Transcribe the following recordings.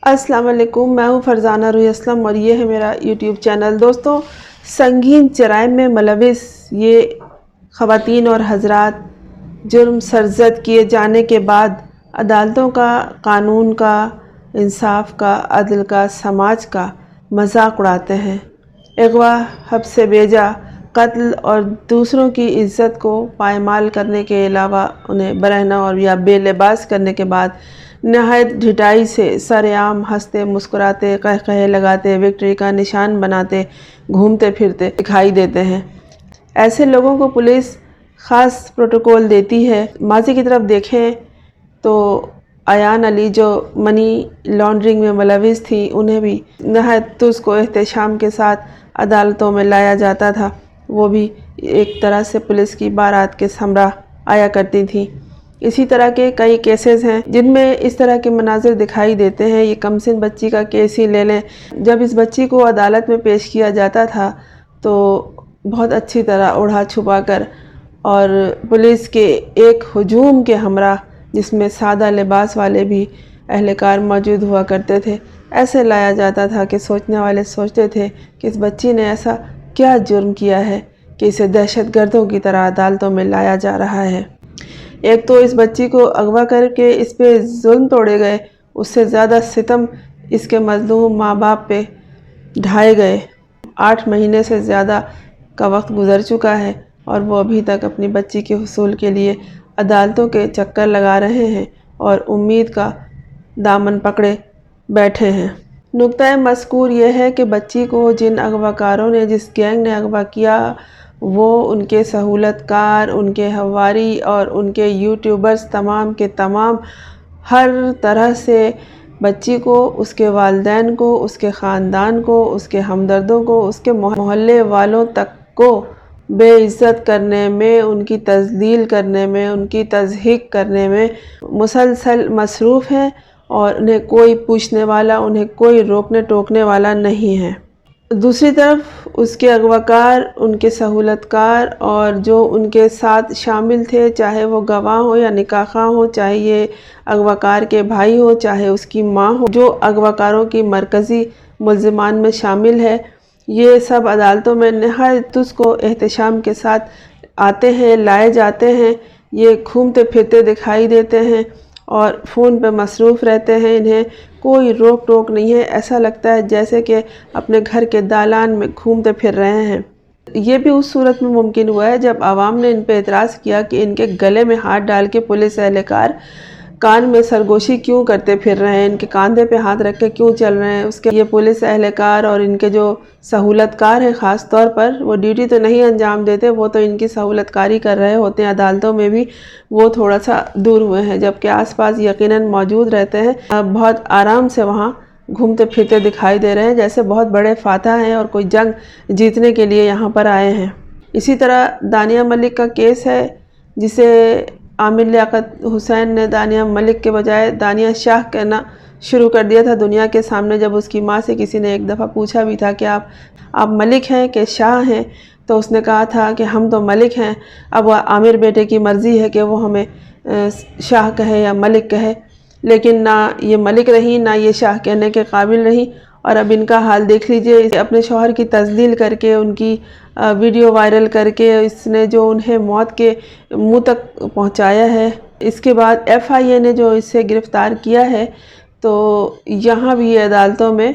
अस्सलाम वालेकुम, मैं हूँ फरजाना रूही असलम और ये है मेरा यूट्यूब चैनल। दोस्तों, संगीन जराइम में मुलविस ये ख़वातीन और हज़रात जुर्म सरज़द किए जाने के बाद अदालतों का, कानून का, इंसाफ का, अदल का, समाज का मजाक उड़ाते हैं। अगवा, हब्स बेजा, कत्ल और दूसरों की इज़्ज़त को पायमाल करने के अलावा उन्हें बरहना और या बेलिबास करने के बाद नहायत ढिठाई से सरेआम हंसते, मुस्कुराते, कहकहे लगाते, विक्ट्री का निशान बनाते, घूमते फिरते दिखाई देते हैं। ऐसे लोगों को पुलिस ख़ास प्रोटोकॉल देती है। माजी की तरफ देखें तो अयान अली जो मनी लॉन्ड्रिंग में मुलविस थी, उन्हें भी नहायत तुज़ को एहतशाम के साथ अदालतों में लाया जाता था। वो भी एक तरह से पुलिस की बारात के हमरा आया करती थी। इसी तरह के कई केसेस हैं जिनमें इस तरह के मनाजिर दिखाई देते हैं। ये कमसिन बच्ची का केस ही ले लें। जब इस बच्ची को अदालत में पेश किया जाता था तो बहुत अच्छी तरह ओढ़ा छुपा कर और पुलिस के एक हुजूम के हमरा, जिसमें सादा लिबास वाले भी अहलकार मौजूद हुआ करते थे, ऐसे लाया जाता था कि सोचने वाले सोचते थे कि इस बच्ची ने ऐसा क्या जुर्म किया है कि इसे दहशतगर्दों की तरह अदालतों में लाया जा रहा है। एक तो इस बच्ची को अगवा करके इस पे जुल्म तोड़े गए, उससे ज़्यादा सितम इसके मज़लूम माँ बाप पे ढाए गए। 8 महीने से ज़्यादा का वक्त गुज़र चुका है और वो अभी तक अपनी बच्ची के हुसूल के लिए अदालतों के चक्कर लगा रहे हैं और उम्मीद का दामन पकड़े बैठे हैं। नुक्ता मज़कूर ये है कि बच्ची को जिन अगवाकारों ने, जिस गैंग ने अगवा किया, वो उनके सहूलतकार, उनके हवारी और उनके यूट्यूबर्स तमाम के तमाम हर तरह से बच्ची को, उसके वालिदैन को, उसके ख़ानदान को, उसके हमदर्दों को, उसके मोहल्ले वालों तक को बेइज्जत करने में, उनकी तज़लील करने में, उनकी तज़हीक करने में मुसलसल मसरूफ़ हैं और उन्हें कोई पूछने वाला, उन्हें कोई रोकने टोकने वाला नहीं है। दूसरी तरफ उसके अगवाकार, उनके सहूलतकार और जो उनके साथ शामिल थे, चाहे वो गवाह हो या निकाह हो, चाहे ये अगवाकार के भाई हो, चाहे उसकी माँ हो, जो अगवाकारों की मरकज़ी मुल्ज़िमान में शामिल है, ये सब अदालतों में नहायत उसको एहतशाम के साथ आते हैं, लाए जाते हैं। ये घूमते फिरते दिखाई देते हैं और फ़ोन पे मसरूफ़ रहते हैं। इन्हें कोई रोक टोक नहीं है। ऐसा लगता है जैसे कि अपने घर के दालान में घूमते फिर रहे हैं। ये भी उस सूरत में मुमकिन हुआ है जब आवाम ने इन पे एतराज़ किया कि इनके गले में हाथ डाल के पुलिस एहलकार कान में सरगोशी क्यों करते फिर रहे हैं, इनके कांधे पे हाथ रख के क्यों चल रहे हैं। उसके ये पुलिस एहलकार और इनके जो सहूलतकार हैं, ख़ास तौर पर वो ड्यूटी तो नहीं अंजाम देते, वो तो इनकी सहूलतकारी कर रहे होते हैं। अदालतों में भी वो थोड़ा सा दूर हुए हैं, जबकि आसपास यकीनन मौजूद रहते हैं। बहुत आराम से वहाँ घूमते फिरते दिखाई दे रहे हैं, जैसे बहुत बड़े फातह हैं और कोई जंग जीतने के लिए यहाँ पर आए हैं। इसी तरह दानिया मलिक का केस है, जिसे आमिर लियाकत हुसैन ने दानिया मलिक के बजाय दानिया शाह कहना शुरू कर दिया था दुनिया के सामने। जब उसकी माँ से किसी ने एक दफ़ा पूछा भी था कि आप मलिक हैं कि शाह हैं, तो उसने कहा था कि हम तो मलिक हैं। अब आमिर बेटे की मर्ज़ी है कि वो हमें शाह कहे या मलिक कहे, लेकिन ना ये मलिक रही, ना ये शाह कहने के काबिल रही। और अब इनका हाल देख लीजिए। अपने शौहर की तज़लील करके, उनकी वीडियो वायरल करके, इसने जो उन्हें मौत के मुंह तक पहुंचाया है। इसके बाद FIA ने जो इसे गिरफ़्तार किया है, तो यहाँ भी ये अदालतों में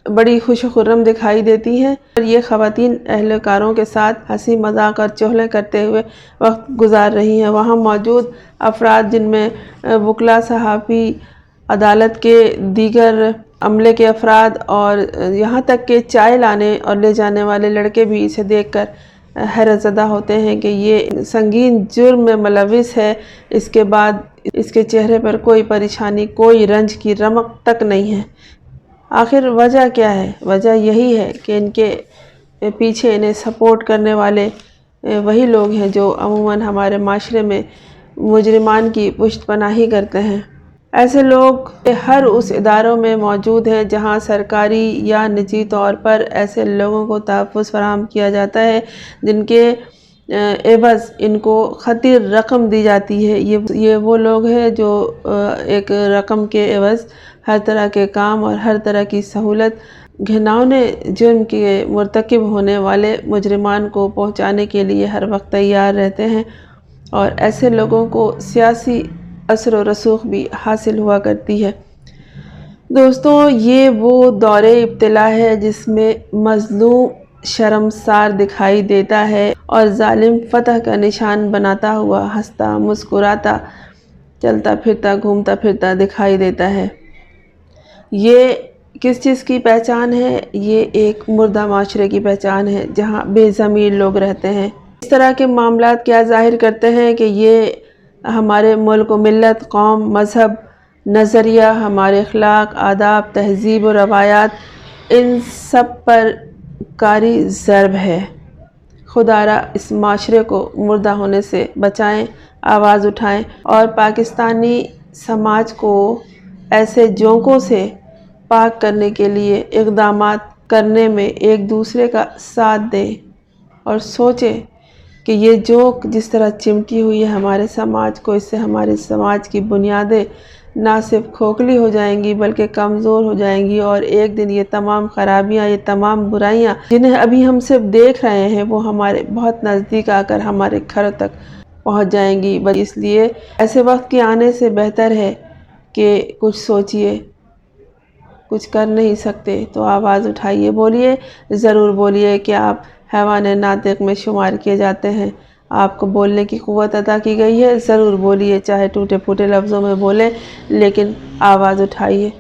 बड़ी खुश खुर्रम दिखाई देती हैं और ये ख़वातीन अहलकारों के साथ हंसी मजाक और चुगली करते हुए वक्त गुजार रही हैं। वहाँ मौजूद अफराद, जिनमें वकला, सहाफ़ी, अदालत के दीगर अमले के अफराद और यहाँ तक के चाय लाने और ले जाने वाले लड़के भी इसे देखकर हैरतज़दा होते हैं कि ये संगीन जुर्म में मुलविस है। इसके बाद इसके चेहरे पर कोई परेशानी, कोई रंज की रमक तक नहीं है। आखिर वजह क्या है? वजह यही है कि इनके पीछे इन्हें सपोर्ट करने वाले वही लोग हैं जो अमूमन हमारे माशरे में मुजरिमान की पुश्तपनाही करते हैं। ऐसे लोग हर उस इदारों में मौजूद हैं जहां सरकारी या निजी तौर पर ऐसे लोगों को तहफ़्फ़ुज़ फराहम किया जाता है, जिनके एवज़ इनको खतिर रकम दी जाती है। ये वो लोग हैं जो एक रकम के एवज़ हर तरह के काम और हर तरह की सहूलत घिनौने जुर्म के मुर्तकिब होने वाले मुजरिमान को पहुंचाने के लिए हर वक्त तैयार रहते हैं और ऐसे लोगों को सियासी असर व रसूख भी हासिल हुआ करती है। दोस्तों, ये वो दौरे इब्तिला है जिसमें मजलूम शर्मसार दिखाई देता है और जालिम फतह का निशान बनाता हुआ हंसता मुस्कुराता चलता फिरता घूमता फिरता दिखाई देता है। ये किस चीज़ की पहचान है? ये एक मुर्दा माशरे की पहचान है जहाँ बेज़मीर लोग रहते हैं। इस तरह के मामलात क्या ज़ाहिर करते हैं कि ये हमारे मुल्क, मिल्लत, कौम, मज़हब, नज़रिया, हमारे अखलाक, आदाब, तहज़ीब और रवायात, इन सब पर कारी ज़रब है। खुदारा इस माशरे को मुर्दा होने से बचाएं, आवाज़ उठाएं और पाकिस्तानी समाज को ऐसे जोंकों से पाक करने के लिए इक़दामात करने में एक दूसरे का साथ दें और सोचें कि ये जोंक जिस तरह चिमटी हुई है हमारे समाज को, इससे हमारे समाज की बुनियादें ना सिर्फ खोखली हो जाएंगी बल्कि कमज़ोर हो जाएंगी और एक दिन ये तमाम ख़राबियाँ, ये तमाम बुराइयाँ जिन्हें अभी हम सिर्फ देख रहे हैं वो हमारे बहुत नज़दीक आकर हमारे घर तक पहुंच जाएंगी। बस इसलिए ऐसे वक्त के आने से बेहतर है कि कुछ सोचिए। कुछ कर नहीं सकते तो आवाज़ उठाइए, बोलिए, ज़रूर बोलिए कि आप हैवान नातिक में शुमार किए जाते हैं, आपको बोलने की क़ुव्वत अता की गई है। ज़रूर बोलिए, चाहे टूटे फूटे लफ्ज़ों में बोलें, लेकिन आवाज़ उठाइए।